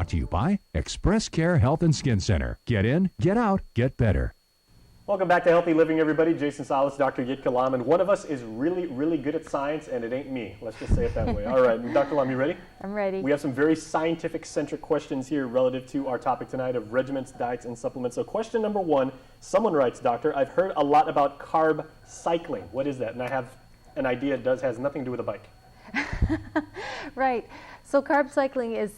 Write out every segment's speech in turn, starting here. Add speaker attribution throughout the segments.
Speaker 1: Brought to you by ExpressCare Health and Skin Center. Get in, get out, get better.
Speaker 2: Welcome back to Healthy Living, everybody. Jason Salas, Dr. Jitka Lom, and one of us is really, really good at science, and it ain't me. Let's just say it that way. All right, Dr. Lom, you ready?
Speaker 3: I'm ready.
Speaker 2: We have some very scientific-centric questions here relative to our topic tonight of regimens, diets, and supplements. So question number one, someone writes, Doctor, I've heard a lot about carb cycling. What is that? And I have an idea it has nothing to do with a bike.
Speaker 3: Right. So carb cycling is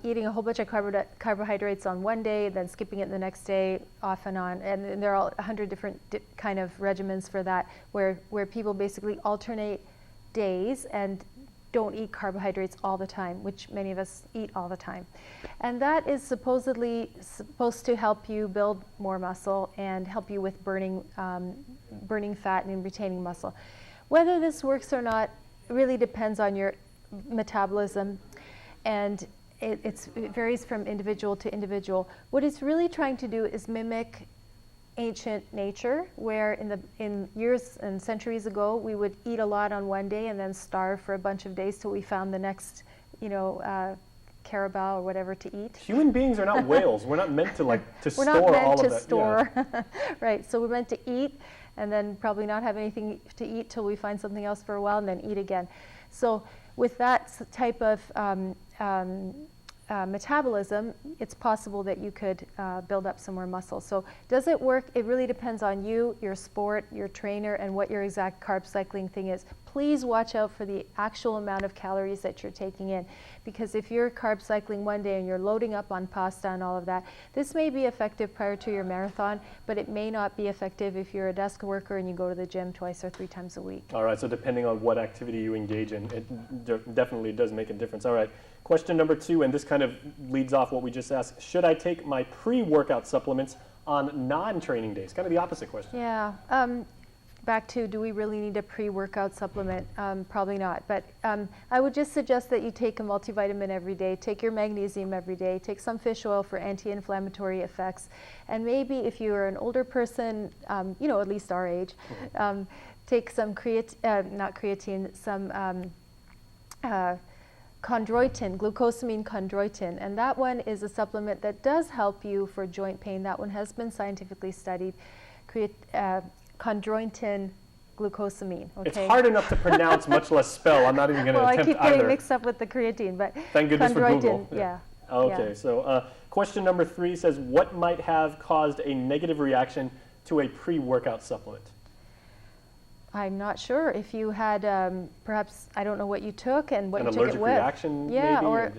Speaker 3: eating a whole bunch of carbohydrates on one day, then skipping it the next day, off and on. And there are 100 different kind of regimens for that, where people basically alternate days and don't eat carbohydrates all the time, which many of us eat all the time. And that is supposedly supposed to help you build more muscle and help you with burning fat and retaining muscle. Whether this works or not really depends on your metabolism, and it varies from individual to individual. What it's really trying to do is mimic ancient nature, where in years and centuries ago we would eat a lot on one day and then starve for a bunch of days till we found the next, carabao or whatever to eat.
Speaker 2: Human beings are not whales. We're not meant to
Speaker 3: We're
Speaker 2: store
Speaker 3: not meant
Speaker 2: all
Speaker 3: to
Speaker 2: of that.
Speaker 3: store.
Speaker 2: Yeah.
Speaker 3: Right. So we're meant to eat and then probably not have anything to eat till we find something else for a while and then eat again. So with that type of metabolism, it's possible that you could build up some more muscle. So does it work? It really depends on you, your sport, your trainer, and what your exact carb cycling thing is. Please watch out for the actual amount of calories that you're taking in, because if you're carb cycling one day and you're loading up on pasta and all of that, this may be effective prior to your marathon, but it may not be effective if you're a desk worker and you go to the gym 2 or 3 times a week.
Speaker 2: All right, so depending on what activity you engage in, it definitely does make a difference. All right, question number 2, and this kind of leads off what we just asked. Should I take my pre-workout supplements on non-training days? Kind of the opposite question.
Speaker 3: Yeah. Back to, do we really need a pre-workout supplement? Probably not. But I would just suggest that you take a multivitamin every day, take your magnesium every day, take some fish oil for anti-inflammatory effects, and maybe if you are an older person, at least our age, take some chondroitin, glucosamine chondroitin, and that one is a supplement that does help you for joint pain. That one has been scientifically studied. Chondroitin glucosamine. Okay?
Speaker 2: It's hard enough to pronounce, much less spell. I'm not even going to attempt either.
Speaker 3: Well, I keep getting mixed up with the creatine, but
Speaker 2: thank goodness for Google.
Speaker 3: Yeah.
Speaker 2: Okay, so question number 3 says, what might have caused a negative reaction to a pre-workout supplement?
Speaker 3: I'm not sure. If you had, perhaps, I don't know what you took and what you took it with.
Speaker 2: An allergic reaction,
Speaker 3: yeah,
Speaker 2: maybe?
Speaker 3: Or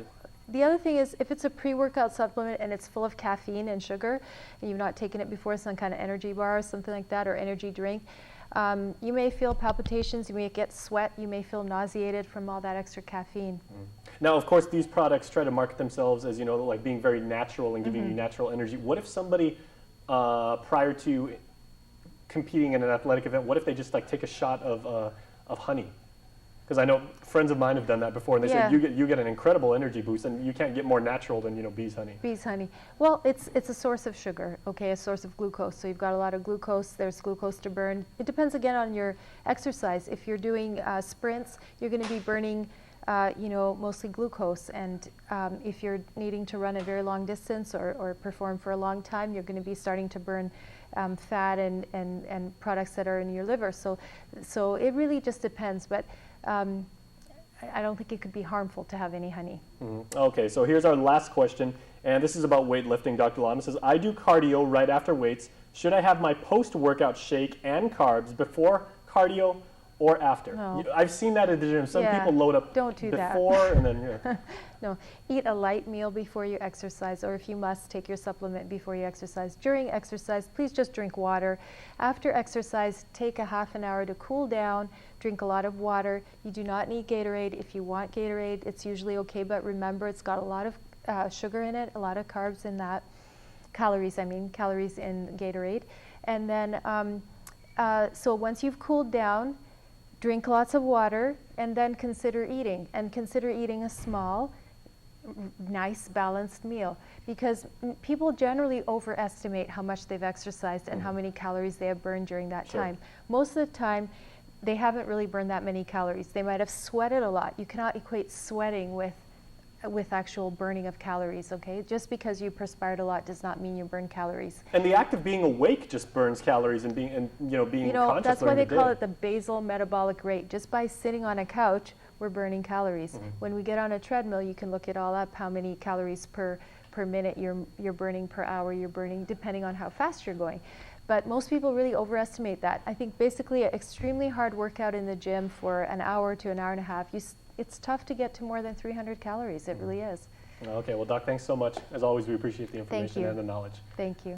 Speaker 3: the other thing is, if it's a pre-workout supplement and it's full of caffeine and sugar, and you've not taken it before, some kind of energy bar or something like that, or energy drink, you may feel palpitations, you may get sweat, you may feel nauseated from all that extra caffeine.
Speaker 2: Now, of course, these products try to market themselves as, like being very natural and giving you natural energy. What if somebody, prior to competing in an athletic event, what if they just take a shot of honey? Because I know friends of mine have done that before, and they said you get an incredible energy boost, and you can't get more natural than bees honey.
Speaker 3: Bees honey. Well, it's a source of sugar, okay, a source of glucose. So you've got a lot of glucose. There's glucose to burn. It depends again on your exercise. If you're doing sprints, you're going to be burning, mostly glucose. And if you're needing to run a very long distance or perform for a long time, you're going to be starting to burn fat and products that are in your liver. So it really just depends. But I don't think it could be harmful to have any honey.
Speaker 2: Okay, so here's our last question, and this is about weightlifting. Dr. Lom says, I do cardio right after weights. Should I have my post-workout shake and carbs before cardio or after?
Speaker 3: No.
Speaker 2: I've seen that at the gym. Some people load up before and then,
Speaker 3: No, eat a light meal before you exercise, or if you must, take your supplement before you exercise. During exercise, please just drink water. After exercise, take a half an hour to cool down, drink a lot of water. You do not need Gatorade. If you want Gatorade, it's usually okay, but remember, it's got a lot of sugar in it, a lot of carbs in that. Calories in Gatorade. And then, so once you've cooled down, drink lots of water, and then consider eating. And consider eating a small, nice, balanced meal. Because people generally overestimate how much they've exercised and how many calories they have burned during that time. Most of the time, they haven't really burned that many calories. They might have sweated a lot. You cannot equate sweating with with actual burning of calories, okay? Just because you perspired a lot does not mean you burn calories.
Speaker 2: And the act of being awake just burns calories and being conscious.
Speaker 3: That's why they
Speaker 2: during the
Speaker 3: call
Speaker 2: day.
Speaker 3: it the basal metabolic rate. Just by sitting on a couch, we're burning calories. When we get on a treadmill, you can look it all up, how many calories per minute you're burning, per hour you're burning, depending on how fast you're going. But most people really overestimate that. I think basically an extremely hard workout in the gym for an hour to an hour and a half, it's tough to get to more than 300 calories. It really is.
Speaker 2: Okay, well, Doc, thanks so much. As always, we appreciate the information
Speaker 3: you.
Speaker 2: and the knowledge.
Speaker 3: Thank you.